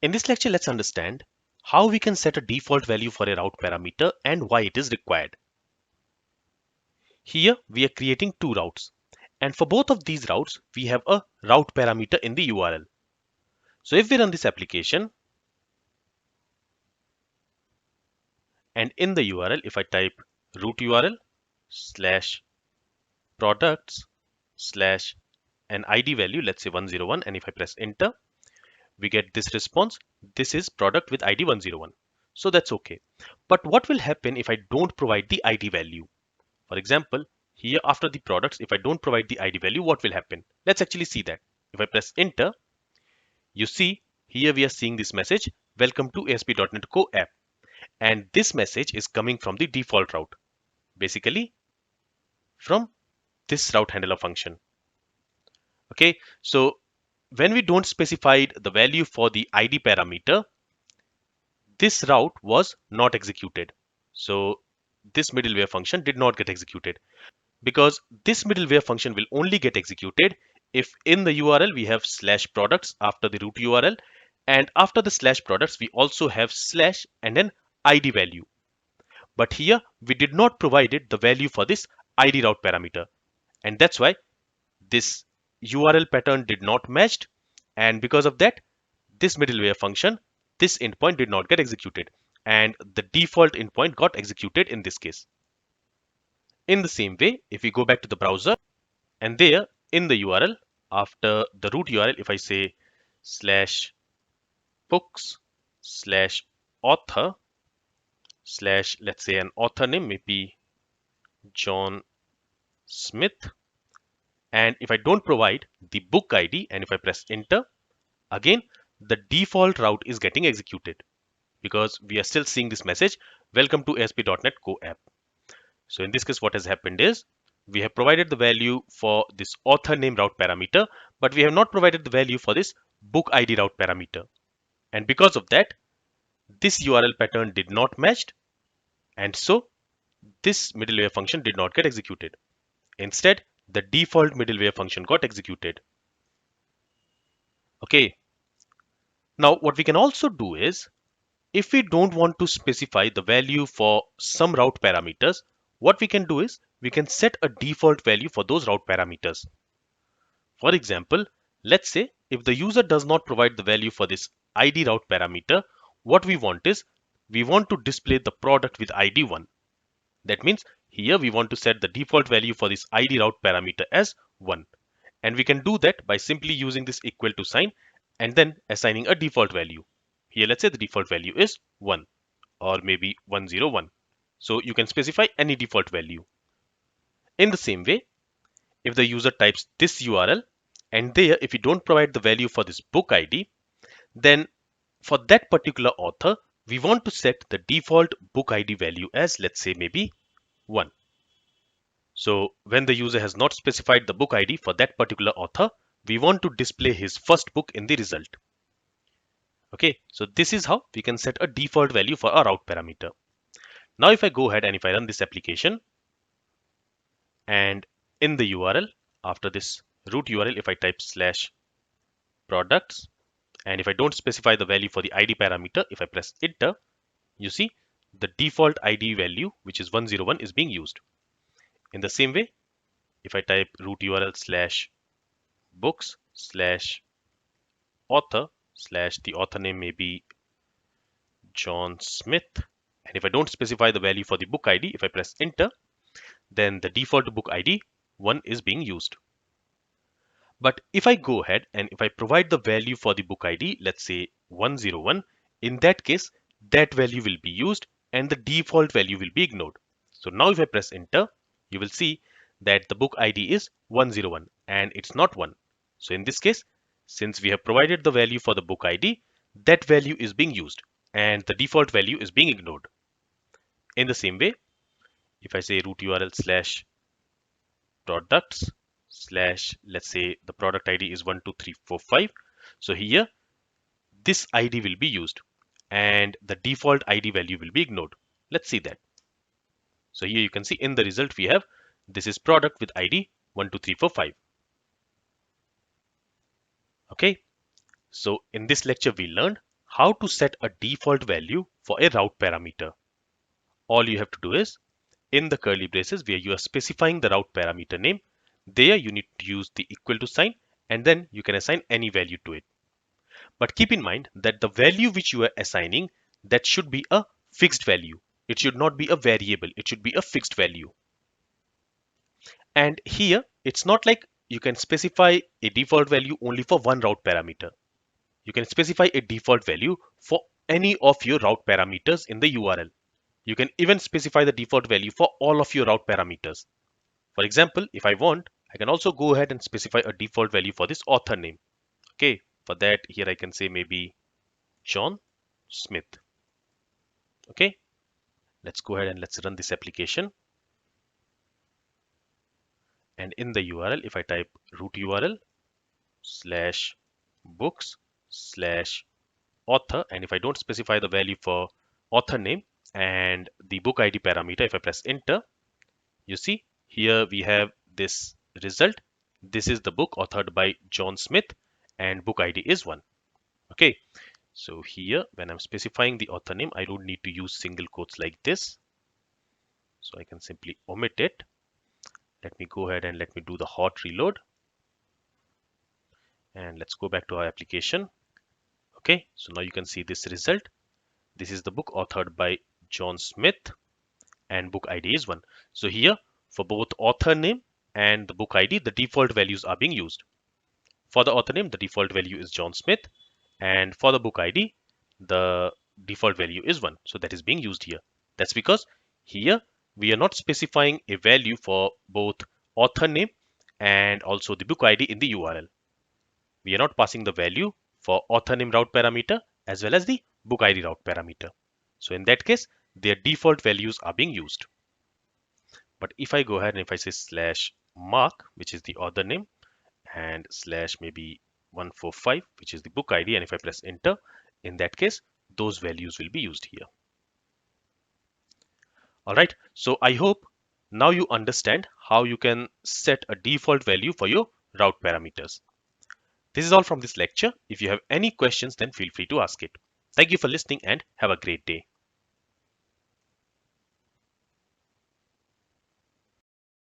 In this lecture, let's understand how we can set a default value for a route parameter and why it is required. Here we are creating two routes, and for both of these routes we have a route parameter in the URL. So if we run this application, and in the URL if I type root URL slash products slash an ID value, let's say 101, and if I press enter, we get this response. This is product with ID 101. So that's okay. But what will happen if I don't provide the ID value? For example, here after the products, if I don't provide the ID value, what will happen? Let's actually see that. If I press enter, you see here we are seeing this message, welcome to ASP.NET Core app. And this message is coming from the default route, basically from this route handler function. Okay, so when we don't specify the value for the ID parameter, this route was not executed. So this middleware function did not get executed, because this middleware function will only get executed if in the URL we have slash products after the root URL, and after the slash products we also have slash and an ID value. But here we did not provided the value for this ID route parameter, and that's why this URL pattern did not matched, and because of that this middleware function, this endpoint did not get executed, and the default endpoint got executed in this case. In the same way, if we go back to the browser, and there in the URL after the root URL, if I say slash books slash author slash, let's say an author name maybe John Smith, and if I don't provide the book ID and if I press enter, again the default route is getting executed, because we are still seeing this message, welcome to ASP.NET Core app. So in this case what has happened is we have provided the value for this author name route parameter, but we have not provided the value for this book ID route parameter, and because of that this URL pattern did not match, and so this middleware function did not get executed. Instead, the default middleware function got executed. Okay, now what we can also do is, if we don't want to specify the value for some route parameters, what we can do is we can set a default value for those route parameters. For example, let's say if the user does not provide the value for this ID route parameter, what we want is we want to display the product with ID 1. That means here we want to set the default value for this ID route parameter as 1. And we can do that by simply using this equal to sign and then assigning a default value. Here let's say the default value is 1 or maybe 101. So you can specify any default value. In the same way, if the user types this URL and there if we don't provide the value for this book ID, then for that particular author we want to set the default book ID value as, let's say, maybe 1. So when the user has not specified the book ID for that particular author, we want to display his first book in the result. Okay, so this is how we can set a default value for a route parameter. Now if I go ahead and if I run this application, and in the URL after this root URL if I type slash products, and if I don't specify the value for the ID parameter, if I press enter, you see the default ID value, which is 101, is being used. In the same way, if I type root URL slash books slash author slash the author name may be John Smith, and if I don't specify the value for the book ID, if I press enter, then the default book ID 1 is being used. But if I go ahead and if I provide the value for the book ID, let's say 101, in that case that value will be used and the default value will be ignored. So now if I press enter, you will see that the book ID is 101 and it's not 1. So in this case, since we have provided the value for the book ID, that value is being used and the default value is being ignored. In the same way, if I say root URL slash products slash, let's say the product ID is 12345, so here this ID will be used and the default ID value will be ignored. Let's see that. So here you can see in the result we have this is product with ID 12345. Okay, so in this lecture we learned how to set a default value for a route parameter. All you have to do is, in the curly braces where you are specifying the route parameter name, there you need to use the equal to sign, and then you can assign any value to it. But keep in mind that the value which you are assigning, that should be a fixed value. It should not be a variable. It should be a fixed value. And here, it's not like you can specify a default value only for one route parameter. You can specify a default value for any of your route parameters in the URL. You can even specify the default value for all of your route parameters. For example, if I want, I can also go ahead and specify a default value for this author name. Okay, for that, here I can say maybe John Smith. Okay, let's go ahead and let's run this application. And in the URL, if I type root URL slash books slash author, and if I don't specify the value for author name and the book ID parameter, if I press enter, you see here we have this result. This is the book authored by John Smith and book ID is 1. Okay, so here when I'm specifying the author name, I don't need to use single quotes like this. So I can simply omit it. Let me go ahead and let me do the hot reload. And let's go back to our application. Okay, so now you can see this result. This is the book authored by John Smith and book ID is 1. So here for both author name and the book ID, the default values are being used. For the author name, the default value is John Smith, and for the book ID, the default value is 1. So that is being used here. That's because here we are not specifying a value for both author name and also the book ID in the URL. We are not passing the value for author name route parameter as well as the book ID route parameter. So in that case, their default values are being used. But if I go ahead and if I say slash mark, which is the author name, and slash maybe 145, which is the book ID, and if I press enter, in that case, those values will be used here. All right, so I hope now you understand how you can set a default value for your route parameters. This is all from this lecture. If you have any questions, then feel free to ask it. Thank you for listening and have a great day.